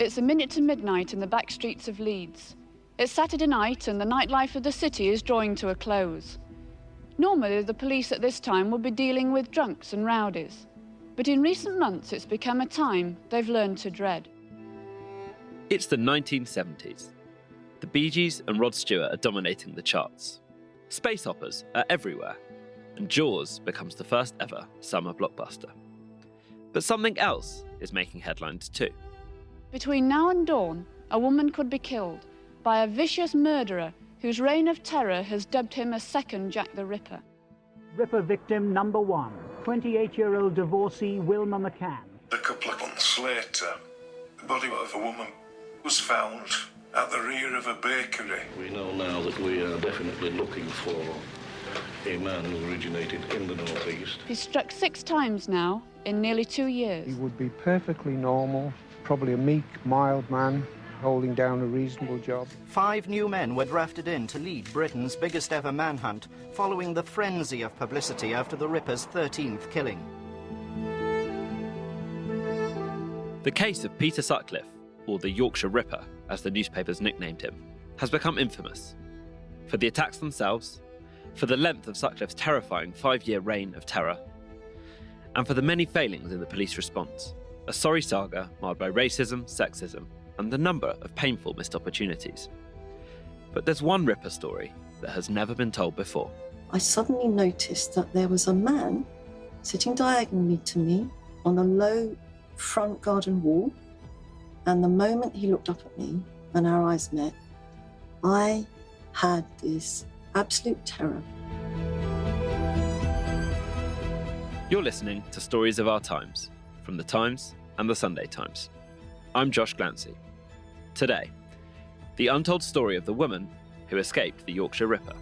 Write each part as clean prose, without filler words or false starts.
It's a minute to midnight in the back streets of Leeds. It's Saturday night and the nightlife of the city is drawing to a close. Normally, the police at this time would be dealing with drunks and rowdies. But in recent months, it's become a time they've learned to dread. It's the 1970s. The Bee Gees and Rod Stewart are dominating the charts. Space operas are everywhere, and Jaws becomes the first ever summer blockbuster. But something else is making headlines too. Between now and dawn, a woman could be killed by a vicious murderer whose reign of terror has dubbed him a second Jack the Ripper. Ripper victim number 1, 28-year-old divorcee Wilma McCann. A couple of months later, the body of a woman was found at the rear of a bakery. We know now that we are definitely looking for a man who originated in the northeast. He's struck 6 times now in nearly 2 years. He would be perfectly normal, probably a meek, mild man, holding down a reasonable job. 5 new men were drafted in to lead Britain's biggest ever manhunt, following the frenzy of publicity after the Ripper's 13th killing. The case of Peter Sutcliff, or the Yorkshire Ripper, as the newspapers nicknamed him, has become infamous. For the attacks themselves, for the length of Sutcliffe's terrifying 5-year reign of terror, and for the many failings in the police response. A sorry saga marred by racism, sexism, and the number of painful missed opportunities. But there's one Ripper story that has never been told before. I suddenly noticed that there was a man sitting diagonally to me on a low front garden wall, and the moment he looked up at me and our eyes met, I had this absolute terror. You're listening to Stories of Our Times, from The Times and The Sunday Times. I'm Josh Glancy. Today, the untold story of the woman who escaped the Yorkshire Ripper.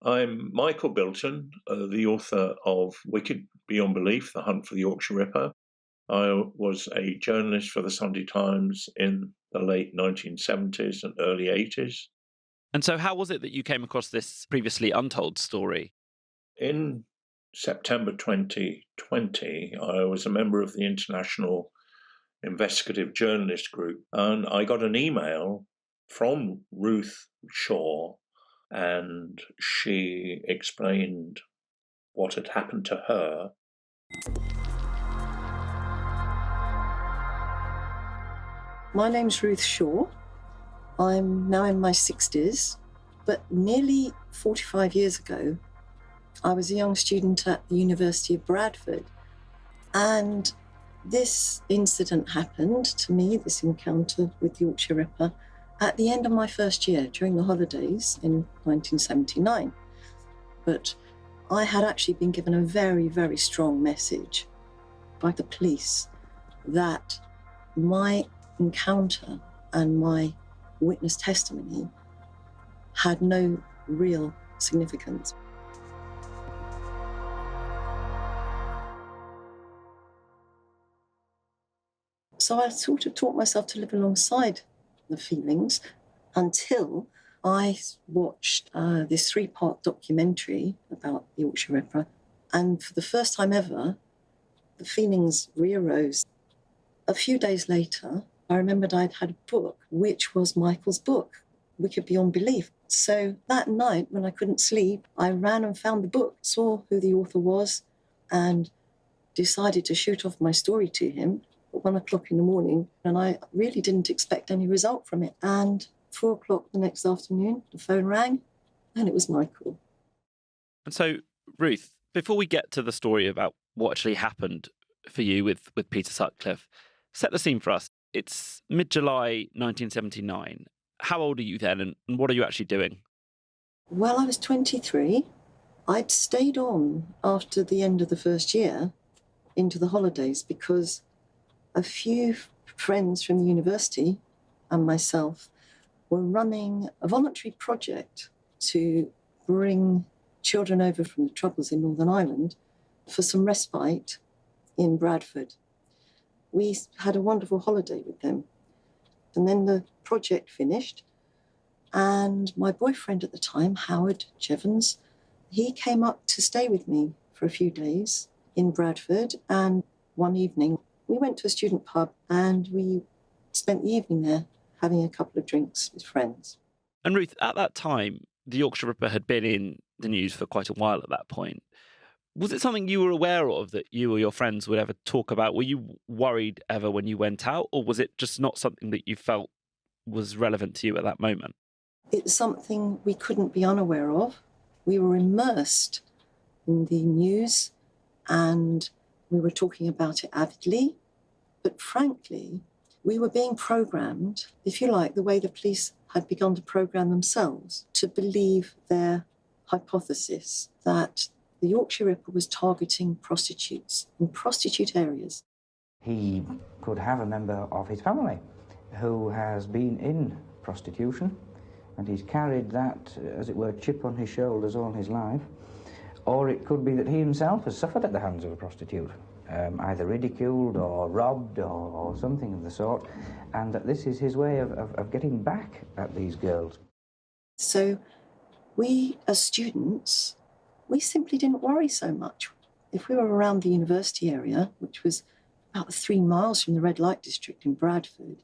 I'm Michael Bilton, the author of Wicked Beyond Belief, The Hunt for the Yorkshire Ripper. I was a journalist for the Sunday Times in the late 1970s and early 80s. And so how was it that you came across this previously untold story? In September 2020, I was a member of the International Investigative Journalist Group, and I got an email from Ruth Shaw, and she explained what had happened to her. My name's Ruth Shaw. I'm now in my 60s, but nearly 45 years ago, I was a young student at the University of Bradford, and this incident happened to me, this encounter with the Yorkshire Ripper, at the end of my first year during the holidays in 1979. But I had actually been given a very, very strong message by the police that my encounter and my witness testimony had no real significance. So I sort of taught myself to live alongside the feelings until I watched this 3-part documentary about the Yorkshire Ripper, and for the first time ever, the feelings re-arose. A few days later, I remembered I'd had a book, which was Michael's book, Wicked Beyond Belief. So that night, when I couldn't sleep, I ran and found the book, saw who the author was, and decided to shoot off my story to him at 1 o'clock in the morning. And I really didn't expect any result from it. And 4 o'clock the next afternoon, the phone rang, and it was Michael. And so, Ruth, before we get to the story about what actually happened for you with Peter Sutcliff, set the scene for us. It's mid-July 1979. How old are you then, and what are you actually doing? Well, I was 23. I'd stayed on after the end of the first year into the holidays because a few friends from the university and myself were running a voluntary project to bring children over from the Troubles in Northern Ireland for some respite in Bradford. We had a wonderful holiday with them. And then the project finished, and my boyfriend at the time, Howard Jevons, He came up to stay with me for a few days in Bradford, and one evening we went to a student pub and we spent the evening there having a couple of drinks with friends. And Ruth, at that time, the Yorkshire Ripper had been in the news for quite a while at that point. Was it something you were aware of that you or your friends would ever talk about? Were you worried ever when you went out, or was it just not something that you felt was relevant to you at that moment? It's something we couldn't be unaware of. We were immersed in the news and we were talking about it avidly. But frankly, we were being programmed, if you like, the way the police had begun to program themselves, to believe their hypothesis that the Yorkshire Ripper was targeting prostitutes in prostitute areas. He could have a member of his family who has been in prostitution, and he's carried that, as it were, chip on his shoulders all his life. Or it could be that he himself has suffered at the hands of a prostitute, either ridiculed or robbed or something of the sort, and that this is his way of getting back at these girls. So we, as students, we simply didn't worry so much. If we were around the university area, which was about 3 miles from the red light district in Bradford,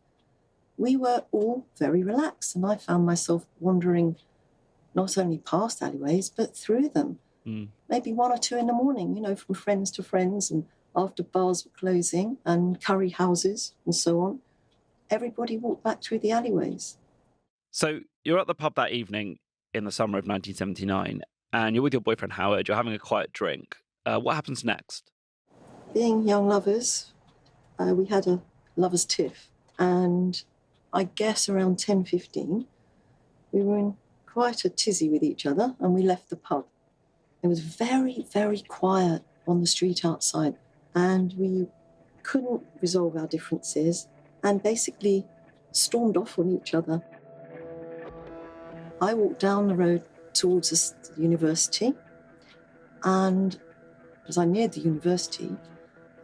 we were all very relaxed, and I found myself wandering not only past alleyways, but through them. Maybe 1 or 2 in the morning, you know, from friends to friends, and after bars were closing and curry houses and so on, everybody walked back through the alleyways. So you're at the pub that evening in the summer of 1979, and you're with your boyfriend Howard, you're having a quiet drink. What happens next? Being young lovers, we had a lovers' tiff, and I guess around 10:15, we were in quite a tizzy with each other, and we left the pub. It was very, very quiet on the street outside, and we couldn't resolve our differences and basically stormed off on each other. I walked down the road towards the university, and as I neared the university,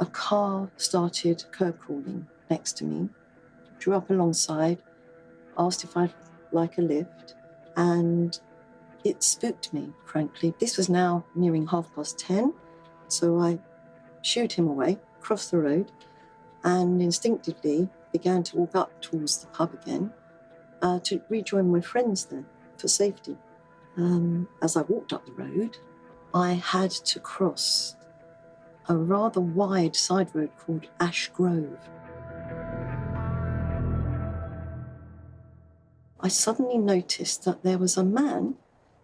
a car started curb crawling next to me, drew up alongside, asked if I'd like a lift, and it spooked me, frankly. This was now nearing 10:30, so I shooed him away, crossed the road, and instinctively began to walk up towards the pub again to rejoin my friends there for safety. As I walked up the road, I had to cross a rather wide side road called Ash Grove. I suddenly noticed that there was a man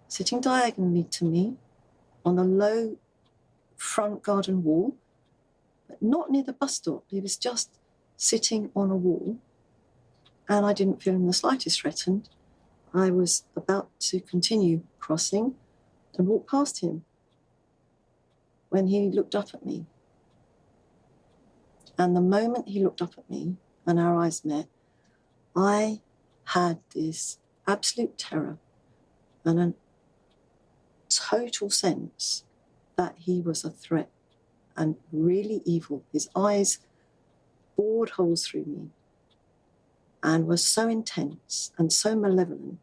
sitting diagonally to me on a low front garden wall, but not near the bus stop. He was just sitting on a wall, and I didn't feel in the slightest threatened. I was about to continue crossing and walk past him when he looked up at me. And the moment he looked up at me and our eyes met, I had this absolute terror and a total sense that he was a threat and really evil. His eyes bored holes through me and were so intense and so malevolent.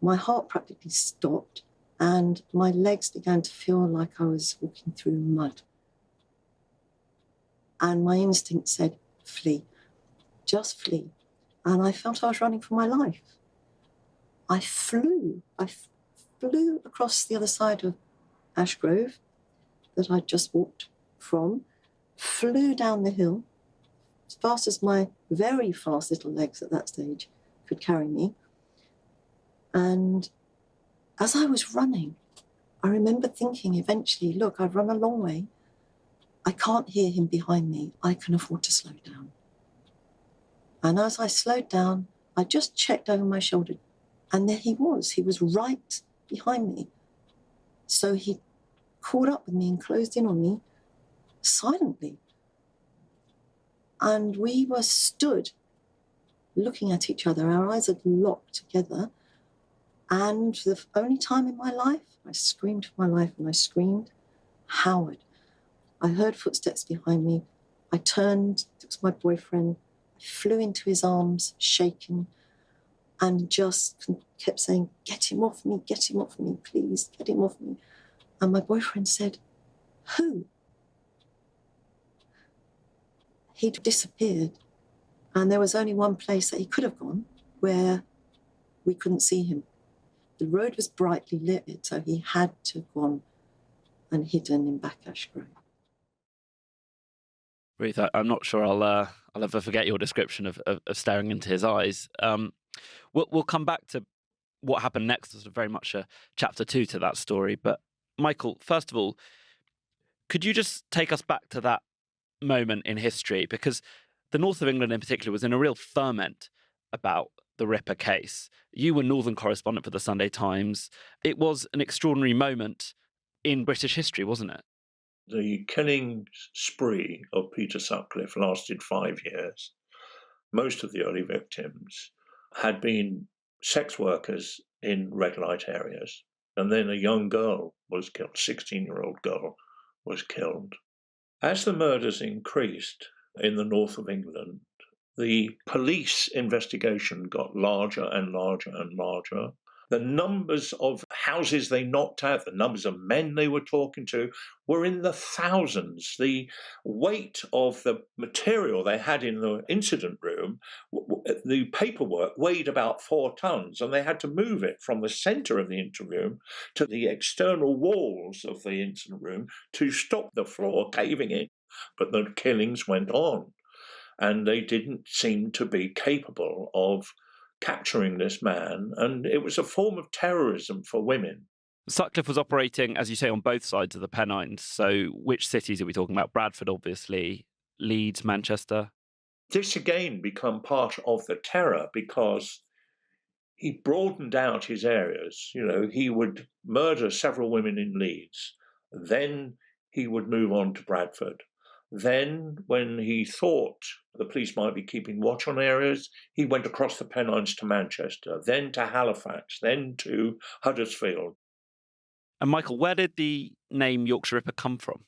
My heart practically stopped and my legs began to feel like I was walking through mud. And my instinct said, flee, just flee. And I felt I was running for my life. I flew across the other side of Ash Grove that I'd just walked from, flew down the hill as fast as my very fast little legs at that stage could carry me. And as I was running, I remember thinking eventually, look, I've run a long way. I can't hear him behind me. I can afford to slow down. And as I slowed down, I just checked over my shoulder, and there he was. He was right behind me. So he caught up with me and closed in on me silently. And we were stood looking at each other. Our eyes had locked together. And for the only time in my life, I screamed for my life, and I screamed, Howard. I heard footsteps behind me. I turned, it was my boyfriend. I flew into his arms, shaking, and just kept saying, get him off me, please, get him off me. And my boyfriend said, "Who?" He'd disappeared, and there was only one place that he could have gone where we couldn't see him. The road was brightly lit, so he had to have gone and hidden in Backash Grove. Ruth, I'm not sure I'll ever forget your description of staring into his eyes. We'll come back to what happened next as very much a chapter 2 to that story. But Michael, first of all, could you just take us back to that moment in history? Because the north of England in particular was in a real ferment about the Ripper case. You were Northern correspondent for the Sunday Times. It was an extraordinary moment in British history, wasn't it? The killing spree of Peter Sutcliff lasted 5 years. Most of the early victims had been sex workers in red light areas. And then a young girl was killed, a 16-year-old girl was killed. As the murders increased in the north of England, the police investigation got larger and larger and larger. The numbers of houses they knocked out, the numbers of men they were talking to were in the thousands. The weight of the material they had in the incident room, the paperwork weighed about 4 tons, and they had to move it from the centre of the incident room to the external walls of the incident room to stop the floor caving in. But the killings went on, and they didn't seem to be capable of capturing this man, and it was a form of terrorism for women. Sutcliffe was operating, as you say, on both sides of the Pennines. So which cities are we talking about? Bradford, obviously, Leeds, Manchester? This again became part of the terror because he broadened out his areas. You know, he would murder several women in Leeds. Then he would move on to Bradford. Then, when he thought the police might be keeping watch on areas, he went across the Pennines to Manchester, then to Halifax, then to Huddersfield. And Michael, where did the name Yorkshire Ripper come from?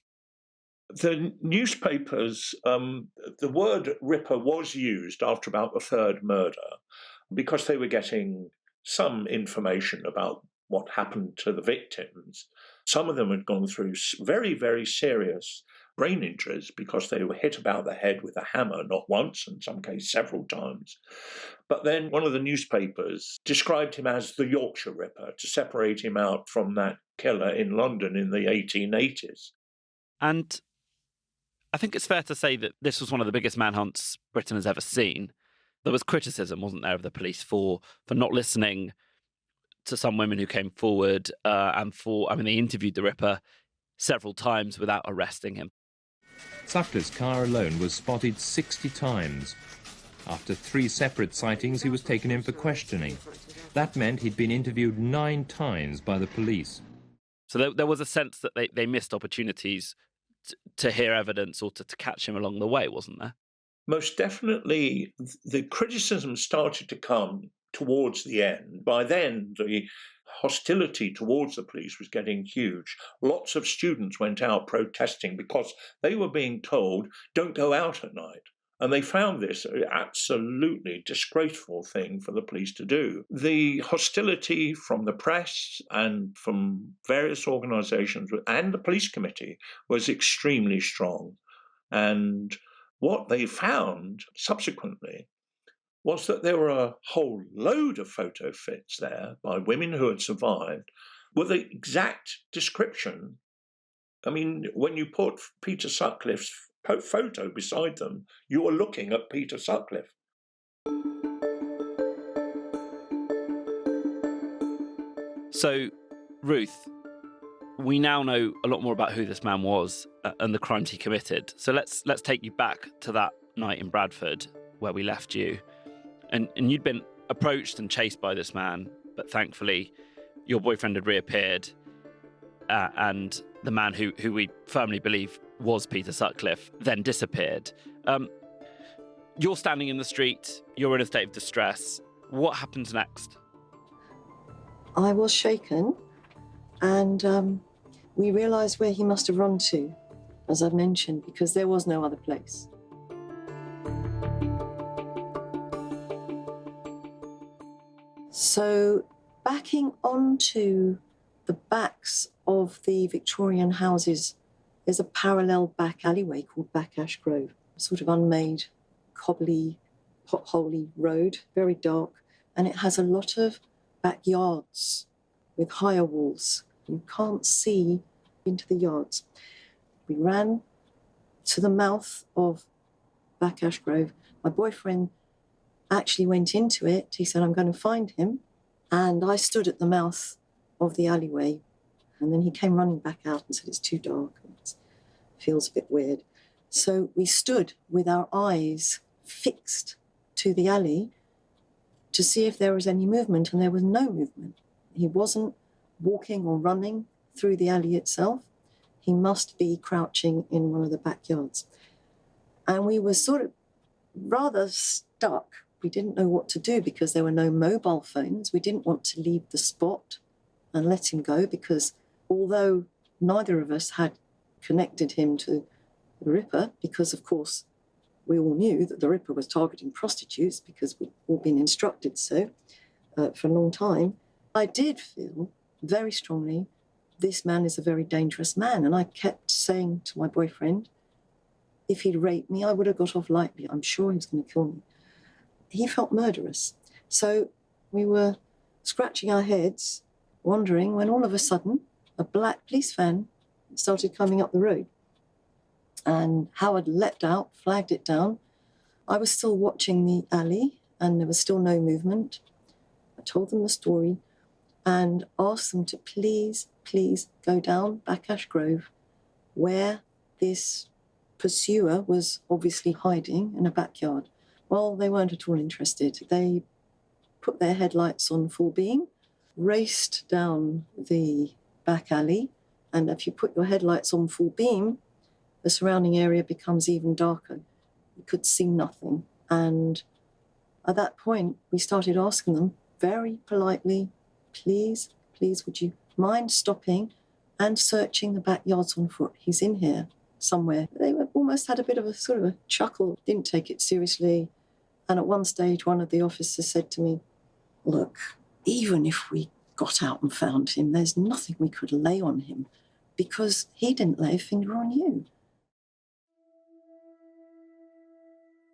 The newspapers, the word Ripper was used after about the third murder because they were getting some information about what happened to the victims. Some of them had gone through very, very serious brain injuries because they were hit about the head with a hammer, not once, in some cases several times. But then one of the newspapers described him as the Yorkshire Ripper to separate him out from that killer in London in the 1880s. And I think it's fair to say that this was one of the biggest manhunts Britain has ever seen. There was criticism, wasn't there, of the police for not listening to some women who came forward they interviewed the Ripper several times without arresting him. Sutcliffe's car alone was spotted 60 times. After 3 separate sightings, he was taken in for questioning. That meant he'd been interviewed 9 times by the police. So there was a sense that they missed opportunities to hear evidence or to catch him along the way, wasn't there? Most definitely, the criticism started to come towards the end. By then, the hostility towards the police was getting huge. Lots of students went out protesting because they were being told, don't go out at night. And they found this an absolutely disgraceful thing for the police to do. The hostility from the press and from various organisations and the police committee was extremely strong. And what they found subsequently was that there were a whole load of photo fits there by women who had survived with the exact description. I mean, when you put Peter Sutcliffe's photo beside them, you are looking at Peter Sutcliffe. So, Ruth, we now know a lot more about who this man was and the crimes he committed. So let's take you back to that night in Bradford where we left you. And you'd been approached and chased by this man, but thankfully your boyfriend had reappeared, and the man who we firmly believe was Peter Sutcliffe then disappeared. You're standing in the street, you're in a state of distress. What happens next? I was shaken, and we realised where he must have run to, as I've mentioned, because there was no other place. So, backing onto the backs of the Victorian houses, there's a parallel back alleyway called Back Ash Grove, a sort of unmade, cobbly, potholey road, very dark, and it has a lot of backyards with higher walls. You can't see into the yards. We ran to the mouth of Back Ash Grove. My boyfriend actually went into it. He said, I'm going to find him. And I stood at the mouth of the alleyway. And then he came running back out and said, it's too dark. It feels a bit weird. So we stood with our eyes fixed to the alley to see if there was any movement, and there was no movement. He wasn't walking or running through the alley itself. He must be crouching in one of the backyards. And we were sort of rather stuck. We didn't know what to do because there were no mobile phones. We didn't want to leave the spot and let him go because although neither of us had connected him to the Ripper, because of course we all knew that the Ripper was targeting prostitutes because we'd all been instructed so for a long time, I did feel very strongly this man is a very dangerous man. And I kept saying to my boyfriend, if he'd raped me, I would have got off lightly. I'm sure he was going to kill me. He felt murderous. So we were scratching our heads, wondering, when all of a sudden a black police van started coming up the road. And Howard leapt out, flagged it down. I was still watching the alley and there was still no movement. I told them the story and asked them to please go down Back Ash Grove where this pursuer was obviously hiding in a backyard. Well, they weren't at all interested. They put their headlights on full beam, raced down the back alley, and if you put your headlights on full beam, the surrounding area becomes even darker. You could see nothing. And at that point, we started asking them very politely, please, would you mind stopping and searching the backyards on foot? He's in here somewhere. They almost had a bit of a sort of a chuckle, didn't take it seriously. And at one stage, one of the officers said to me, look, even if we got out and found him, there's nothing we could lay on him because he didn't lay a finger on you.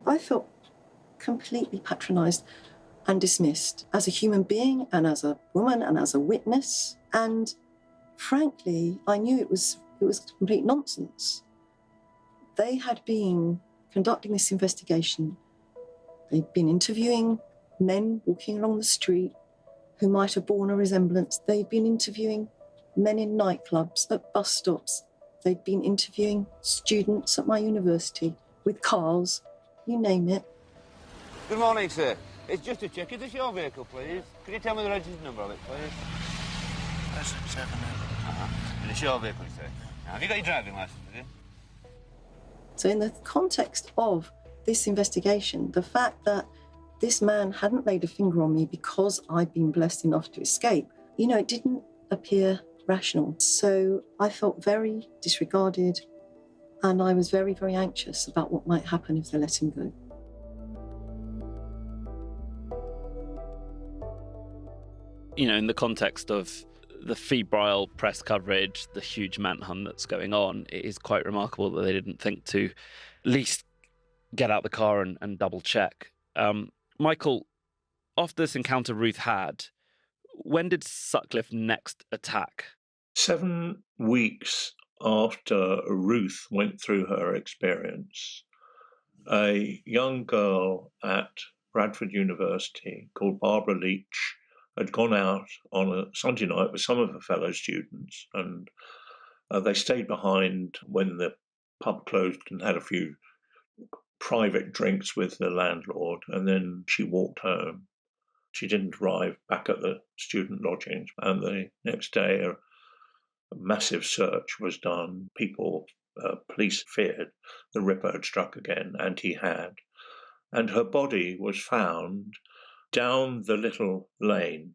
I felt completely patronised and dismissed as a human being and as a woman and as a witness. And frankly, I knew it was complete nonsense. They had been conducting this investigation. They'd been interviewing men walking along the street who might have borne a resemblance. They'd been interviewing men in nightclubs, at bus stops. They'd been interviewing students at my university with cars, you name it. Good morning, sir. It's just a check. Is this your vehicle, please? Can you tell me the registered number of it, please? That's 7. And it's your vehicle, sir. Now, have you got your driving licence with you? So in the context of this investigation, the fact that this man hadn't laid a finger on me because I'd been blessed enough to escape, it didn't appear rational. So I felt very disregarded and I was very, very anxious about what might happen if they let him go. In the context of the febrile press coverage, the huge manhunt that's going on, it is quite remarkable that they didn't think to at least get out the car and double check. Michael, after this encounter Ruth had, when did Sutcliff next attack? 7 weeks after Ruth went through her experience, a young girl at Bradford University called Barbara Leach had gone out on a Sunday night with some of her fellow students, and they stayed behind when the pub closed and had a few private drinks with the landlord, and then she walked home. She didn't arrive back at the student lodgings, and the next day a massive search was done. Police feared the Ripper had struck again, and he had. And her body was found down the little lane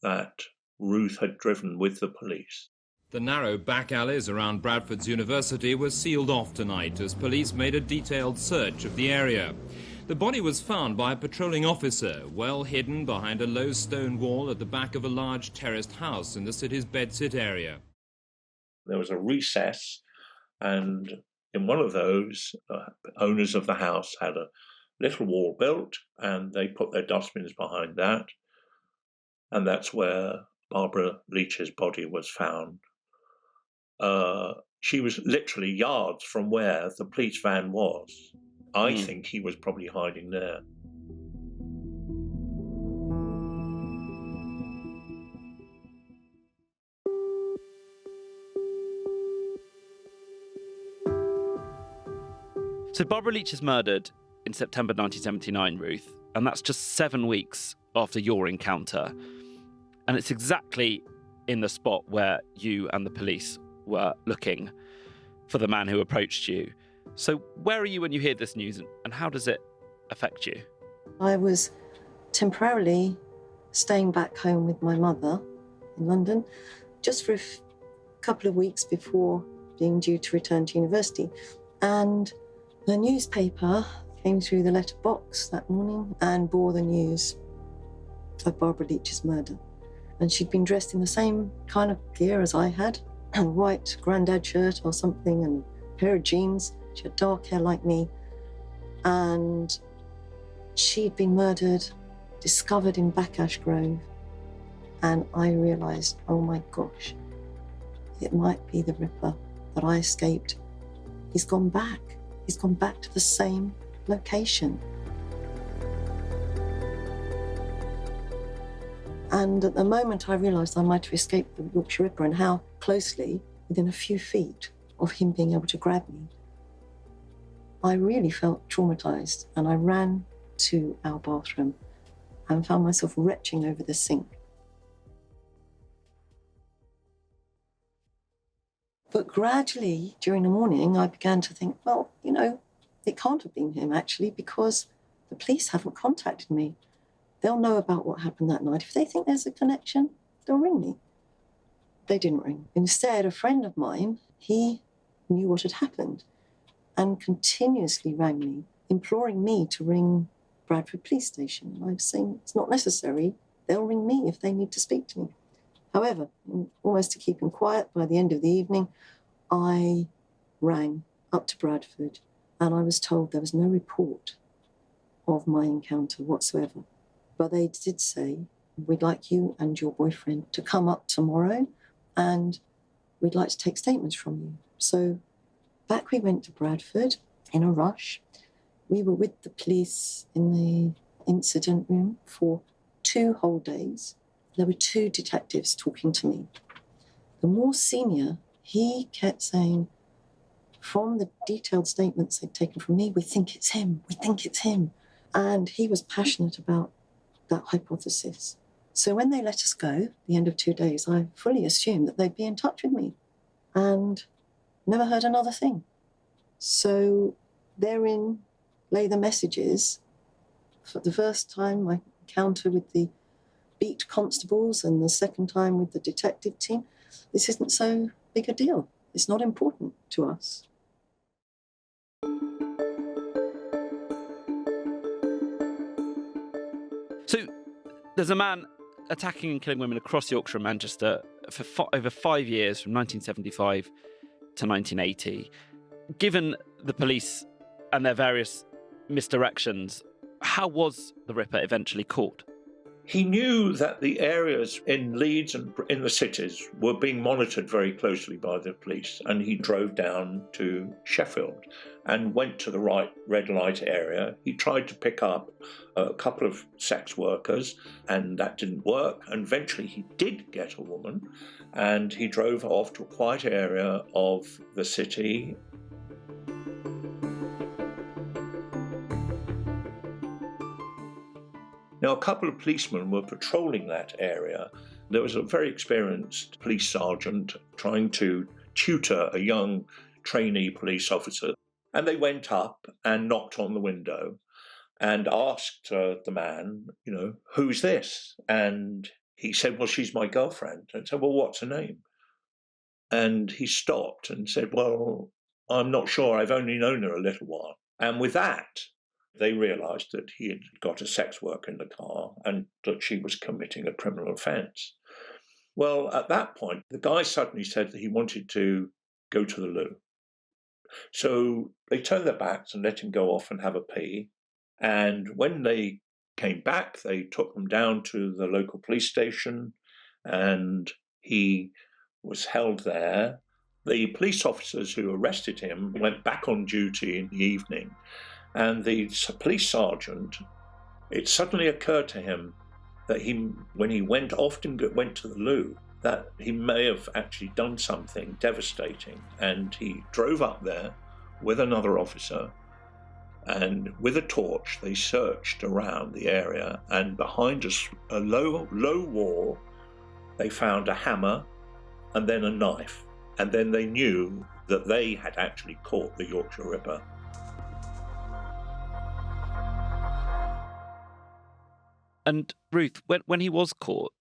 that Ruth had driven with the police. The narrow back alleys around Bradford's University were sealed off tonight as police made a detailed search of the area. The body was found by a patrolling officer, well hidden behind a low stone wall at the back of a large terraced house in the city's Bedsit area. There was a recess, and in one of those, owners of the house had a little wall built, and they put their dustbins behind that, and that's where Barbara Leach's body was found. She was literally yards from where the police van was. I think he was probably hiding there. So Barbara Leach is murdered in September 1979, Ruth, and that's just 7 weeks after your encounter. And it's exactly in the spot where you and the police were looking for the man who approached you. So where are you when you hear this news, and how does it affect you? I was temporarily staying back home with my mother in London just for a couple of weeks before being due to return to university. And the newspaper came through the letterbox that morning and bore the news of Barbara Leach's murder. And she'd been dressed in the same kind of gear as I had, a white grandad shirt or something and a pair of jeans. She had dark hair like me. And she'd been murdered, discovered in Bacchash Grove. And I realised, oh my gosh, it might be the Ripper that I escaped. He's gone back. He's gone back to the same location. And at the moment I realised I might have escaped the Yorkshire Ripper and how closely, within a few feet of him being able to grab me, I really felt traumatised, and I ran to our bathroom and found myself retching over the sink. But gradually, during the morning, I began to think, well, you know, it can't have been him, actually, because the police haven't contacted me. They'll know about what happened that night. If they think there's a connection, they'll ring me. They didn't ring. Instead, a friend of mine, he knew what had happened and continuously rang me, imploring me to ring Bradford Police Station. And I was saying, it's not necessary. They'll ring me if they need to speak to me. However, almost to keep him quiet, by the end of the evening, I rang up to Bradford and I was told there was no report of my encounter whatsoever. But they did say, we'd like you and your boyfriend to come up tomorrow and we'd like to take statements from you. So back we went to Bradford in a rush. We were with the police in the incident room for 2 whole days. There were 2 detectives talking to me. The more senior, he kept saying, from the detailed statements they'd taken from me, we think it's him, we think it's him. And he was passionate about that hypothesis. So when they let us go, the end of 2 days, I fully assumed that they'd be in touch with me and never heard another thing. So therein lay the messages. For the first time, my encounter with the beat constables and the second time with the detective team, this isn't so big a deal. It's not important to us. So there's a man attacking and killing women across Yorkshire and Manchester for over 5 years, from 1975 to 1980. Given the police and their various misdirections, how was the Ripper eventually caught? He knew that the areas in Leeds and in the cities were being monitored very closely by the police, and he drove down to Sheffield and went to the right red light area. He tried to pick up a couple of sex workers, and that didn't work. And eventually he did get a woman, and he drove off to a quiet area of the city. Now, a couple of policemen were patrolling that area. There was a very experienced police sergeant trying to tutor a young trainee police officer. And they went up and knocked on the window and asked the man, you know, who's this? And he said, well, she's my girlfriend. And said, well, what's her name? And he stopped and said, well, I'm not sure. I've only known her a little while. And with that, they realised that he had got a sex worker in the car and that she was committing a criminal offence. Well, at that point, the guy suddenly said that he wanted to go to the loo. So they turned their backs and let him go off and have a pee. And when they came back, they took them down to the local police station and he was held there. The police officers who arrested him went back on duty in the evening. And the police sergeant, it suddenly occurred to him that when he went to the loo, that he may have actually done something devastating. And he drove up there with another officer, and with a torch, they searched around the area, and behind a low wall, they found a hammer and then a knife. And then they knew that they had actually caught the Yorkshire Ripper. And Ruth, when he was caught,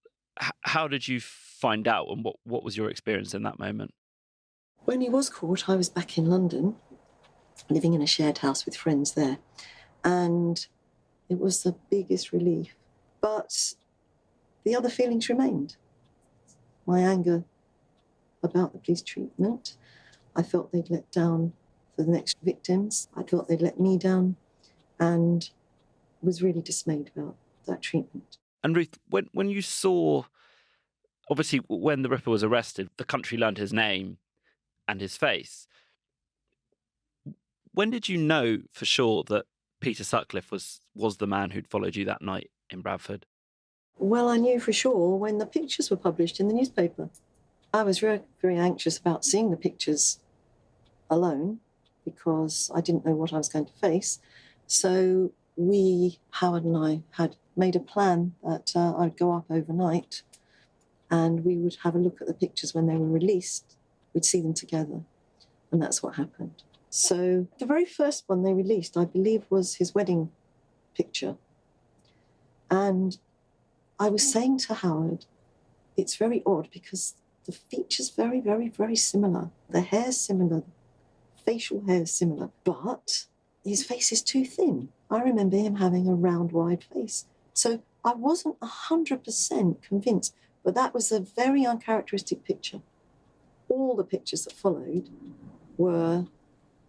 how did you find out, and what was your experience in that moment? When he was caught, I was back in London, living in a shared house with friends there, and it was the biggest relief. But the other feelings remained. My anger about the police treatment. I felt they'd let down the next victims. I felt they'd let me down, and was really dismayed about that treatment. And Ruth, when you saw, obviously when the Ripper was arrested, the country learned his name and his face. When did you know for sure that Peter Sutcliff was the man who'd followed you that night in Bradford? Well, I knew for sure when the pictures were published in the newspaper. I was very, very anxious about seeing the pictures alone because I didn't know what I was going to face. So Howard and I, had made a plan that I'd go up overnight and we would have a look at the pictures when they were released. We'd see them together. And that's what happened. So the very first one they released, I believe, was his wedding picture. And I was saying to Howard, it's very odd because the features very, very, very similar. The hair's similar, facial hair's similar, but his face is too thin. I remember him having a round, wide face. So I wasn't 100% convinced, but that was a very uncharacteristic picture. All the pictures that followed were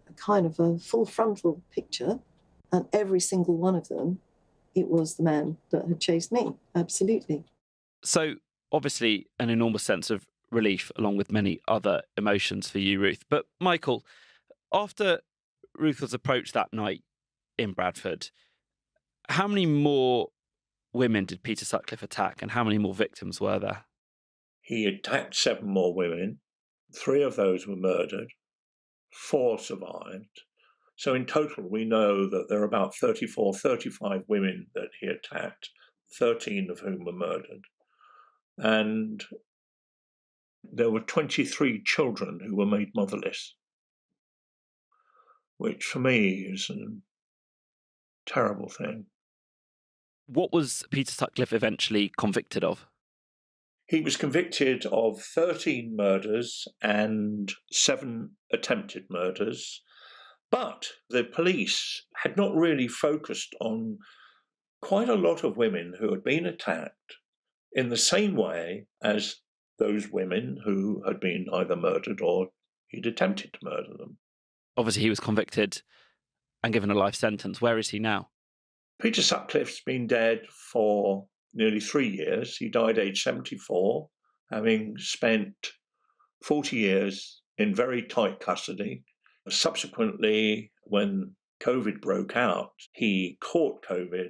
a kind of a full frontal picture, and every single one of them, it was the man that had chased me, absolutely. So obviously an enormous sense of relief, along with many other emotions for you, Ruth. But Michael, after Ruth was approached that night in Bradford, how many more women did Peter Sutcliff attack, and how many more victims were there? He attacked 7 more women. 3 of those were murdered. 4 survived. So in total, we know that there are about 34, 35 women that he attacked, 13 of whom were murdered. And there were 23 children who were made motherless, which for me is a terrible thing. What was Peter Sutcliff eventually convicted of? He was convicted of 13 murders and 7 attempted murders, but the police had not really focused on quite a lot of women who had been attacked in the same way as those women who had been either murdered or he'd attempted to murder them. Obviously, he was convicted and given a life sentence. Where is he now? Peter Sutcliff's been dead for nearly 3 years. He died aged 74, having spent 40 years in very tight custody. Subsequently, when COVID broke out, he caught COVID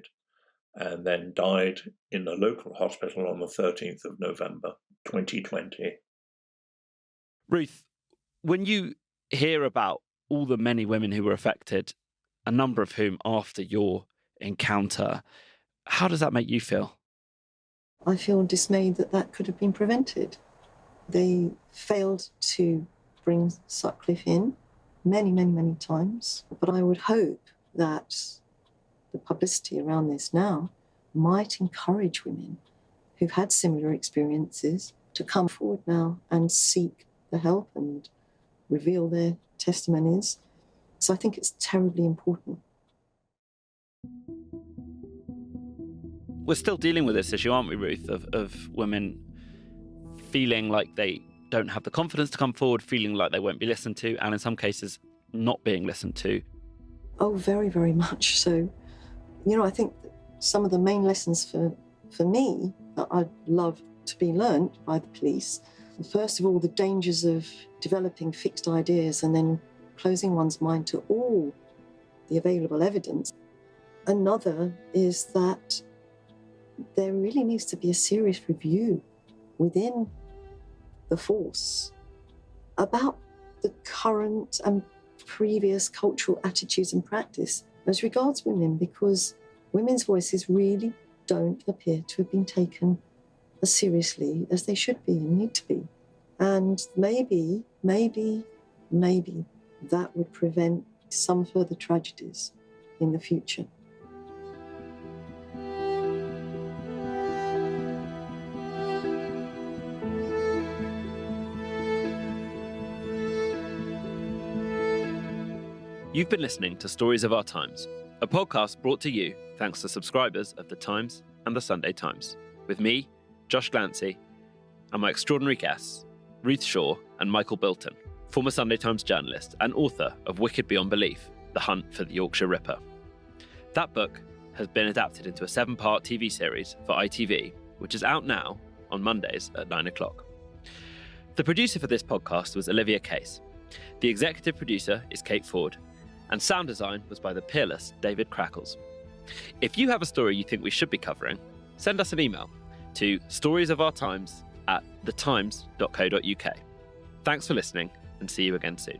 and then died in a local hospital on the 13th of November, 2020. Ruth, when you hear about all the many women who were affected, a number of whom after your encounter, how does that make you feel? I feel dismayed that that could have been prevented. They failed to bring Sutcliffe in many, many, many times. But I would hope that the publicity around this now might encourage women who've had similar experiences to come forward now and seek the help and reveal their testimonies. So I think it's terribly important. We're still dealing with this issue, aren't we, Ruth, of women feeling like they don't have the confidence to come forward, feeling like they won't be listened to, and in some cases, not being listened to? Oh, very, very much so. I think some of the main lessons for me that I'd love to be learnt by the police, first of all, the dangers of developing fixed ideas and then closing one's mind to all the available evidence. Another is that there really needs to be a serious review within the force about the current and previous cultural attitudes and practice as regards women, because women's voices really don't appear to have been taken as seriously as they should be and need to be. And maybe that would prevent some further tragedies in the future. You've been listening to Stories of Our Times, a podcast brought to you thanks to subscribers of The Times and The Sunday Times, with me, Josh Glancy, and my extraordinary guests, Ruth Shaw and Michael Bilton, former Sunday Times journalist and author of Wicked Beyond Belief, The Hunt for the Yorkshire Ripper. That book has been adapted into a 7-part TV series for ITV, which is out now on Mondays at 9 o'clock. The producer for this podcast was Olivia Case. The executive producer is Kate Ford, and sound design was by the peerless David Crackles. If you have a story you think we should be covering, send us an email to storiesofourtimes@thetimes.co.uk. Thanks for listening, and see you again soon.